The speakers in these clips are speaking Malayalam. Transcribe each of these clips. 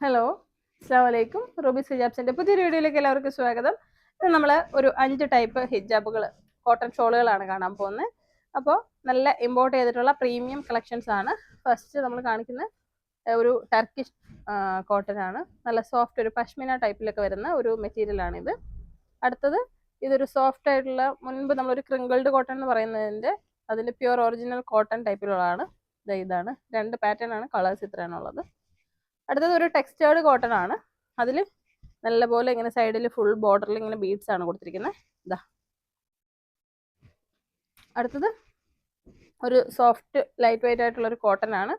ഹലോ, അസ്സലാമു അലൈക്കും. റൂബീസ് ഹിജാബ്സിന്റെ പുതിയൊരു വീഡിയോയിലേക്ക് എല്ലാവർക്കും സ്വാഗതം. ഇത് നമ്മൾ ഒരു 5 ടൈപ്പ് ഹിജാബുകൾ, കോട്ടൺ ഷോളുകളാണ് കാണാൻ പോകുന്നത്. അപ്പോൾ നല്ല ഇമ്പോർട്ട് ചെയ്തിട്ടുള്ള പ്രീമിയം കളക്ഷൻസ് ആണ്. ഫസ്റ്റ് നമ്മൾ കാണിക്കുന്ന ഒരു ടർക്കിഷ് കോട്ടൺ ആണ്. നല്ല സോഫ്റ്റ്, ഒരു പഷ്മിന ടൈപ്പിലൊക്കെ വരുന്ന ഒരു മെറ്റീരിയൽ ആണിത്. അടുത്തത് ഇതൊരു സോഫ്റ്റ് ആയിട്ടുള്ള, മുൻപ് നമ്മളൊരു ക്രിങ്കിൾഡ് കോട്ടൺ എന്ന് പറയുന്നതിൻ്റെ അതിൻ്റെ പ്യുവർ ഒറിജിനൽ കോട്ടൺ ടൈപ്പിലുള്ളതാണ്. ഇതാണ് 2 പാറ്റേൺ ആണ്, കളേഴ്സ് ഇത്രയാണുള്ളത്. അടുത്തത് ഒരു ടെക്സ്റ്റേർഡ് കോട്ടൺ ആണ്. അതിൽ നല്ലപോലെ ഇങ്ങനെ സൈഡിൽ ഫുൾ ബോർഡറിൽ ഇങ്ങനെ ബീഡ്സ് ആണ് കൊടുത്തിരിക്കുന്നത്. ഇതാ. അടുത്തത് ഒരു സോഫ്റ്റ് ലൈറ്റ് വെയിറ്റ് ആയിട്ടുള്ള ഒരു കോട്ടൺ ആണ്.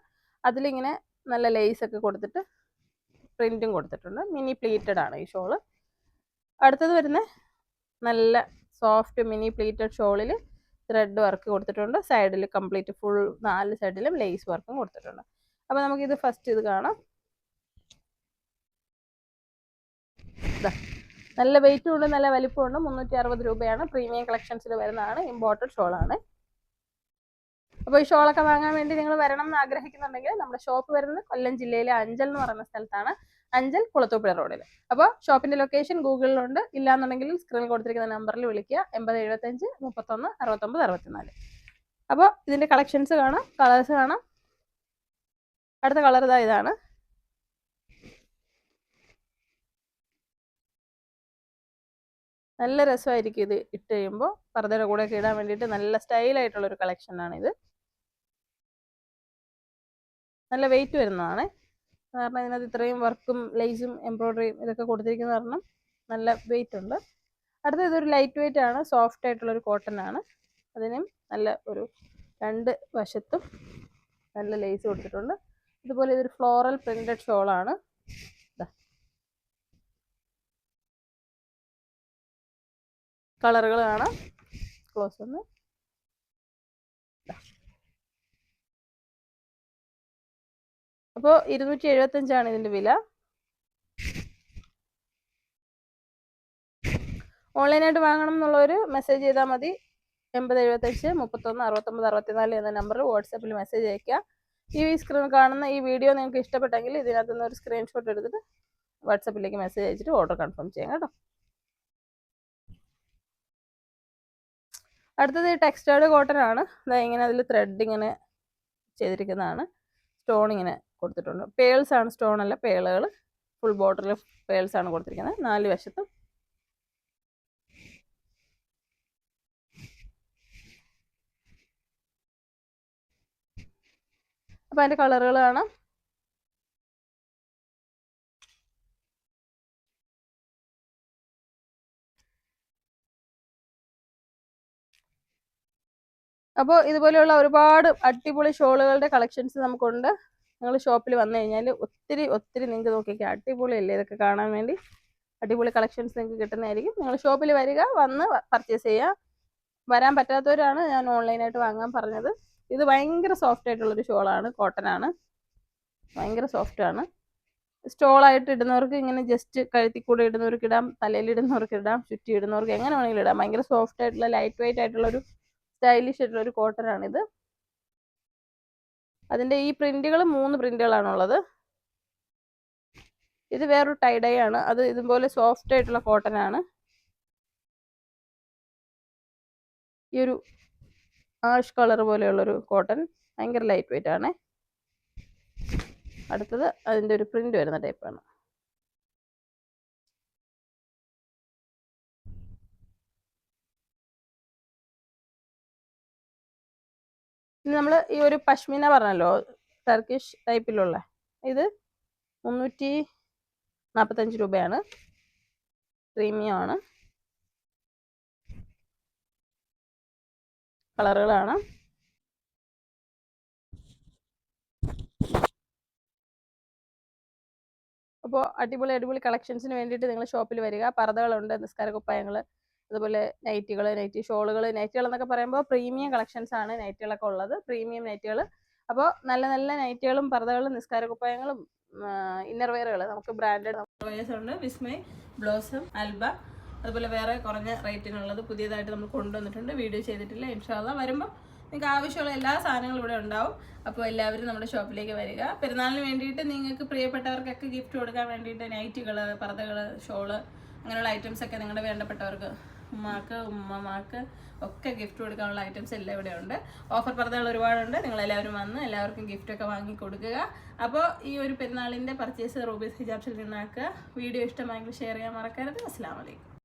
അതിലിങ്ങനെ നല്ല ലേസ് ഒക്കെ കൊടുത്തിട്ട് പ്രിന്റും കൊടുത്തിട്ടുണ്ട്. മിനി പ്ലീറ്റഡ് ആണ് ഈ ഷോള്. അടുത്തത് വരുന്ന നല്ല സോഫ്റ്റ് മിനി പ്ലീറ്റഡ് ഷോളിൽ ത്രെഡ് വർക്ക് കൊടുത്തിട്ടുണ്ട്. സൈഡിൽ കംപ്ലീറ്റ് ഫുൾ 4 സൈഡിലും ലേസ് വർക്കും കൊടുത്തിട്ടുണ്ട്. അപ്പോൾ നമുക്കിത് ഫസ്റ്റ് ഇത് കാണാം. നല്ല വെയിറ്റും ഉണ്ട്, നല്ല വലിപ്പമുണ്ട്. 360 രൂപയാണ്. പ്രീമിയം കളക്ഷൻസിൽ വരുന്നതാണ്. ഇമ്പോർട്ടഡ് ഷോളാണ്. അപ്പോൾ ഈ ഷോളൊക്കെ വാങ്ങാൻ വേണ്ടി നിങ്ങൾ വരണം എന്ന് ആഗ്രഹിക്കുന്നുണ്ടെങ്കിൽ നമ്മുടെ ഷോപ്പ് വരുന്നത് കൊല്ലം ജില്ലയിലെ അഞ്ചൽ എന്ന് പറയുന്ന സ്ഥലത്താണ്. അഞ്ചൽ കുളത്തൂപ്പുഴ റോഡിൽ. അപ്പോൾ ഷോപ്പിന്റെ ലൊക്കേഷൻ ഗൂഗിളിലുണ്ട്. ഇല്ലാന്നുണ്ടെങ്കിൽ സ്ക്രീനിൽ കൊടുത്തിരിക്കുന്ന നമ്പറിൽ വിളിക്കുക. 8075 31 69 64. അപ്പോൾ ഇതിന്റെ കളക്ഷൻസ് കാണാം, കളേഴ്സ് കാണാം. അടുത്ത കളർ ഇതാണ്. നല്ല രസമായിരിക്കും ഇത് ഇട്ട് കഴിയുമ്പോൾ. പർദ്ദയുടെ കൂടെ ഒക്കെ ഇടാൻ വേണ്ടിയിട്ട് നല്ല സ്റ്റൈലായിട്ടുള്ള ഒരു കളക്ഷനാണിത്. നല്ല വെയിറ്റ് വരുന്നതാണ്. കാരണം ഇതിനകത്ത് ഇത്രയും വർക്കും ലേസും എംബ്രോയ്ഡറിയും ഇതൊക്കെ കൊടുത്തിരിക്കുന്ന കാരണം നല്ല വെയിറ്റ് ഉണ്ട്. അടുത്ത ഇതൊരു ലൈറ്റ് വെയിറ്റ് ആണ്, സോഫ്റ്റ് ആയിട്ടുള്ള ഒരു കോട്ടൺ ആണ്. അതിനും നല്ല ഒരു 2 വശത്തും നല്ല ലേസ് കൊടുത്തിട്ടുണ്ട്. ഇതുപോലെ ഇതൊരു ഫ്ലോറൽ പ്രിന്റഡ് ഷോളാണ്. കളറുകൾ കാണാം. ക്ലോസ് ഒന്ന്. അപ്പോൾ 275 ഇതിന്റെ വില. ഓൺലൈനായിട്ട് വാങ്ങണം എന്നുള്ളവർ മെസ്സേജ് ചെയ്താൽ മതി. 8075 31 69 64 എന്ന നമ്പറിൽ വാട്സാപ്പിൽ മെസ്സേജ് അയക്കുക. ഈ സ്ക്രീൻ കാണുന്ന ഈ വീഡിയോ നിങ്ങൾക്ക് ഇഷ്ടപ്പെട്ടെങ്കിൽ ഇതിനകത്ത് നിന്ന് ഒരു സ്ക്രീൻഷോട്ട് എടുത്തിട്ട് വാട്സാപ്പിലേക്ക് മെസ്സേജ് അയച്ചിട്ട് ഓർഡർ കൺഫേം ചെയ്യാം കേട്ടോ. അടുത്തത് ടെക്സ്റ്റേർഡ് കോട്ടൺ ആണ്. അതായത് ഇങ്ങനെ അതിൽ ത്രെഡ് ഇങ്ങനെ ചെയ്തിരിക്കുന്നതാണ്. സ്റ്റോൺ ഇങ്ങനെ കൊടുത്തിട്ടുണ്ട്. പേൾസ് ആണ്, സ്റ്റോൺ അല്ല, പേളുകൾ. ഫുൾ ബോർഡറിൽ പേൾസ് ആണ് കൊടുത്തിരിക്കുന്നത് 4 വശത്തും. അപ്പം അതിൻ്റെ കളറുകൾ കാണാം. അപ്പോൾ ഇതുപോലെയുള്ള ഒരുപാട് അടിപൊളി ഷോളുകളുടെ കളക്ഷൻസ് നമുക്കുണ്ട്. നിങ്ങൾ ഷോപ്പിൽ വന്നു കഴിഞ്ഞാൽ ഒത്തിരി നിങ്ങൾക്ക് നോക്കിക്കാം. അടിപൊളിയല്ലേ ഇതൊക്കെ കാണാൻ വേണ്ടി. അടിപൊളി കളക്ഷൻസ് നിങ്ങൾക്ക് കിട്ടുന്നതായിരിക്കും. നിങ്ങൾ ഷോപ്പിൽ വരിക, വന്ന് പർച്ചേസ് ചെയ്യുക. വരാൻ പറ്റാത്തവരാണ് ഞാൻ ഓൺലൈനായിട്ട് വാങ്ങാൻ പറഞ്ഞത്. ഇത് ഭയങ്കര സോഫ്റ്റ് ആയിട്ടുള്ളൊരു ഷോളാണ്, കോട്ടൺ ആണ്. ഭയങ്കര സോഫ്റ്റ് ആണ്. സ്റ്റോളായിട്ട് ഇടുന്നവർക്ക്, ഇങ്ങനെ ജസ്റ്റ് കഴുത്തിൽ കൂടെ ഇടുന്നവർക്ക് ഇടാം, തലയിൽ ഇടുന്നവർക്ക് ഇടാം, ചുറ്റി ഇടുന്നവർക്ക് എങ്ങനെ വേണമെങ്കിലും ഇടാം. ഭയങ്കര സോഫ്റ്റ് ആയിട്ടുള്ള ലൈറ്റ് വെയിറ്റ് ആയിട്ടുള്ളൊരു സ്റ്റൈലിഷ് ആയിട്ടുള്ള ഒരു കോട്ടൺ ആണിത്. അതിന്റെ ഈ പ്രിന്റുകൾ 3 പ്രിന്റുകളാണുള്ളത്. ഇത് വേറൊരു ടൈഡൈ ആണ്. അത് ഇതുപോലെ സോഫ്റ്റ് ആയിട്ടുള്ള കോട്ടൺ ആണ്. ഈ ഒരു ആഷ് കളർ പോലെയുള്ളൊരു കോട്ടൺ, ഭയങ്കര ലൈറ്റ് വെയിറ്റ് ആണ്. അടുത്തത് അതിന്റെ ഒരു പ്രിന്റ് വരുന്ന ടൈപ്പാണ്. ഇനി നമ്മൾ ഈ ഒരു പഷ്മിന പറഞ്ഞല്ലോ, ടർക്കിഷ് ടൈപ്പിലുള്ള, ഇത് 345 രൂപയാണ്. പ്രീമിയം ആണ്. കളറുകളാണ്. അപ്പോൾ അടിപൊളി കളക്ഷൻസിന് വേണ്ടിയിട്ട് നിങ്ങൾ ഷോപ്പിൽ വരിക. പർദ്ദകളുണ്ട്, നിസ്കാര കുപ്പായങ്ങൾ, അതുപോലെ നൈറ്റികൾ, നൈറ്റി ഷോളുകൾ. നൈറ്റികൾ എന്നൊക്കെ പറയുമ്പോൾ പ്രീമിയം കളക്ഷൻസ് ആണ് നൈറ്റികളൊക്കെ ഉള്ളത്, പ്രീമിയം നൈറ്റികൾ. അപ്പോൾ നല്ല നൈറ്റികളും പർദ്ദകളും നിസ്കാര കുപ്പായങ്ങളും ഇന്നർ വെയറുകൾ നമുക്ക് ബ്രാൻഡഡ് ഉണ്ട്. വിസ്മയ്, ബ്ലോസം, ആൽബ, അതുപോലെ വേറെ കുറഞ്ഞ റേറ്റിനുള്ളത് പുതിയതായിട്ട് നമ്മൾ കൊണ്ടുവന്നിട്ടുണ്ട്. വീഡിയോ ചെയ്തിട്ടില്ല. ഇൻഷാ അല്ലാഹ് വരുമ്പോൾ നിങ്ങൾക്ക് ആവശ്യമുള്ള എല്ലാ സാധനങ്ങളും ഇവിടെ ഉണ്ടാവും. അപ്പോൾ എല്ലാവരും നമ്മുടെ ഷോപ്പിലേക്ക് വരിക. പെരുന്നാളിന് വേണ്ടിയിട്ട് നിങ്ങൾക്ക് പ്രിയപ്പെട്ടവർക്കൊക്കെ ഗിഫ്റ്റ് കൊടുക്കാൻ വേണ്ടിയിട്ട് നൈറ്റുകൾ, പർദ്ദകൾ, ഷോള് അങ്ങനെയുള്ള ഐറ്റംസ് ഒക്കെ നിങ്ങളുടെ വേണ്ടപ്പെട്ടവർക്ക്, ഉമ്മാക്ക്, ഉമ്മമാർക്ക് ഒക്കെ ഗിഫ്റ്റ് കൊടുക്കാനുള്ള ഐറ്റംസ് എല്ലാം ഇവിടെ ഉണ്ട്. ഓഫർ പർദ്ദകൾ ഒരുപാടുണ്ട്. നിങ്ങളെല്ലാവരും വന്ന് എല്ലാവർക്കും ഗിഫ്റ്റൊക്കെ വാങ്ങി കൊടുക്കുക. അപ്പോൾ ഈ ഒരു പെരുന്നാളിൻ്റെ പർച്ചേസ് റൂബീസ് ഹിജാബ്സിൽ നിന്നാക്കുക. വീഡിയോ ഇഷ്ടമായെങ്കിൽ ഷെയർ ചെയ്യാൻ മറക്കരുത്. അസ്സലാമു അലൈക്കും.